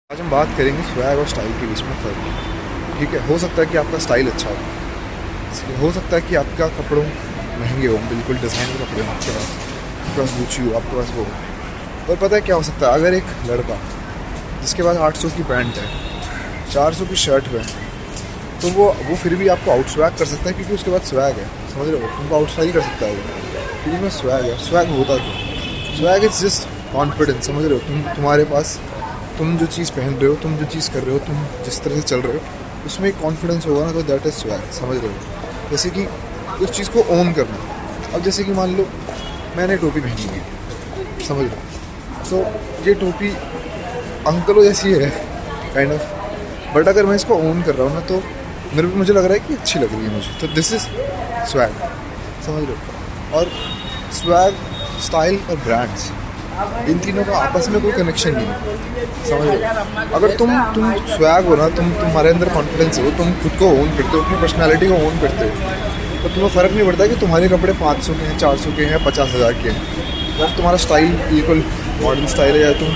आज हम बात करेंगे स्वैग और स्टाइल के बीच में फ़र्क। ठीक है, हो सकता है कि आपका स्टाइल अच्छा हो सकता है कि आपका कपड़ों महंगे हो, बिल्कुल डिज़ाइन के कपड़े हो आपके पास गुच्ची हो, आपके पास वो हो। और पता है क्या हो सकता है, अगर एक लड़का जिसके पास 800 की पैंट है, 400 की शर्ट है, तो वो फिर भी आपको आउट स्वैग कर सकता है क्योंकि उसके पास स्वैग है। समझ रहे हो, उनको आउट स्टाइल कर सकता है वो क्योंकि उसमें स्वैग है। स्वैग होता क्यों? Swag is just confidence. समझ रहे हो, तुम्हारे पास तुम जो चीज़ पहन रहे हो, तुम जो चीज़ कर रहे हो, तुम जिस तरह से चल रहे हो, उसमें एक कॉन्फिडेंस होगा ना, तो दैट इज़ स्वैग। समझ रहे हो, जैसे कि उस चीज़ को ओन करना। अब जैसे कि मान लो मैंने टोपी पहनी हुई है, समझ लो, तो ये टोपी अंकलों जैसी है काइंड ऑफ, बट अगर मैं इसको ओन कर रहा हूँ ना, तो मुझे लग रहा है कि अच्छी लग रही है मुझे, तो दिस इज़ स्वैग। समझ लो, और स्वैग, स्टाइल और ब्रांड्स, इन तीनों का आपस में कोई कनेक्शन नहीं है। समझ लो, अगर तुम स्वैग हो ना, तुम्हारे अंदर कॉन्फिडेंस हो, तुम खुद को ओन करते हो, अपनी पर्सनालिटी को ओन करते हो, तो तुम्हें फ़र्क नहीं पड़ता कि तुम्हारे कपड़े 500 के हैं, 400 के हैं, 50,000 के हैं। अगर तुम्हारा स्टाइल बिल्कुल मॉडर्न स्टाइल है, या तुम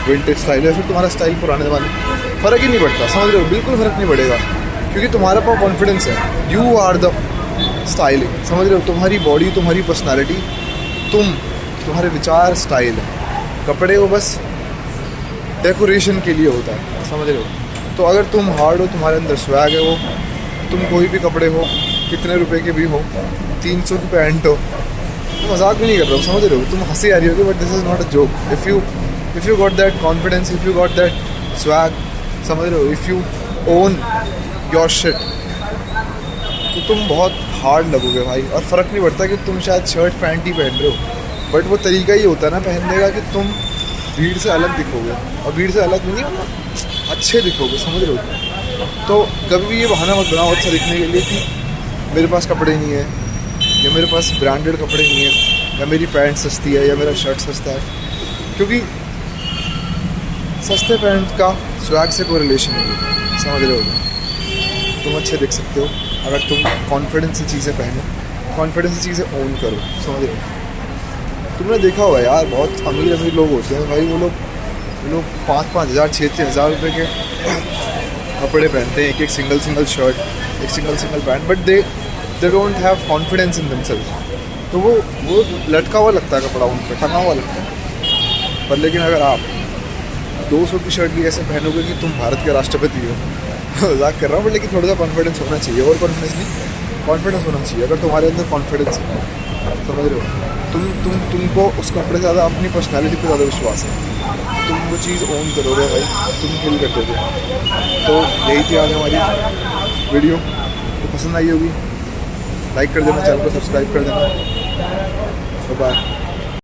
विंटेज स्टाइल है, फिर तुम्हारा स्टाइल पुराने ज़माने, फ़र्क ही नहीं पड़ता। समझ रहे हो, बिल्कुल फ़र्क नहीं पड़ेगा क्योंकि तुम्हारे पास कॉन्फिडेंस है। You are the styling. समझ रहे हो, तुम्हारी बॉडी, तुम्हारी पर्सनालिटी, तुम्हारे विचार स्टाइल है। कपड़े वो बस डेकोरेशन के लिए होता है। समझ रहे हो, तो अगर तुम हार्ड हो, तुम्हारे अंदर स्वैग है, वो तुम कोई भी कपड़े हो, कितने रुपए के भी हो, 300 की पैंट हो, तो मजाक भी नहीं कर रहा हूँ। समझ रहे हो, तुम हंसी आ रही होगी, but this is not a joke. If you got that confidence, if you got that swag, समझ रहे हो, if you own your shit, तो तुम बहुत हार्ड लगोगे भाई। और फ़र्क नहीं पड़ता कि तुम शायद शर्ट पैंट ही पहन रहे हो, बट वो तरीका ही होता है ना पहनने का कि तुम भीड़ से अलग दिखोगे, और भीड़ से अलग नहीं, अच्छे दिखोगे। समझ रहे हो, तो कभी भी ये बहाना मत बनाओ अच्छा दिखने के लिए कि मेरे पास कपड़े नहीं है, या मेरे पास ब्रांडेड कपड़े नहीं है, या मेरी पैंट सस्ती है, या मेरा शर्ट सस्ता है, क्योंकि सस्ते पैंट का स्वैग से कोई रिलेशन नहीं है। समझ रहे हो, तुम अच्छे दिख सकते हो अगर तुम कॉन्फिडेंस से चीज़ें पहनो, कॉन्फिडेंस से चीज़ें ओन करो। समझ रहे हो, तुमने देखा होगा यार, बहुत अमीर लोग होते हैं भाई, वो लोग 5-5 हज़ार, 6-6 हज़ार रुपये के कपड़े पहनते हैं, एक सिंगल शर्ट, एक single pant, but they don't have confidence in themselves. तो वो लटका हुआ लगता है कपड़ा, उन पर टंगा हुआ लगता है। पर लेकिन अगर आप 200 की शर्ट भी ऐसे पहनोगे कि तुम भारत के राष्ट्रपति हो, मजाक कर रहा हूँ, बट लेकिन थोड़ा सा कॉन्फिडेंस होना चाहिए, और कॉन्फिडेंस नहीं, कॉन्फिडेंस होना चाहिए। अगर तुम्हारे अंदर कॉन्फिडेंस है, समझ रहे हो, तुमको उस कपड़े से ज़्यादा अपनी पर्सनालिटी पे ज़्यादा विश्वास है, तुम वो चीज़ ओन करोगे भाई, तुम फील कर दोगे। तो यही थी आज हमारी वीडियो, तो पसंद आई होगी, लाइक कर देना, चैनल को सब्सक्राइब कर देना। बाय।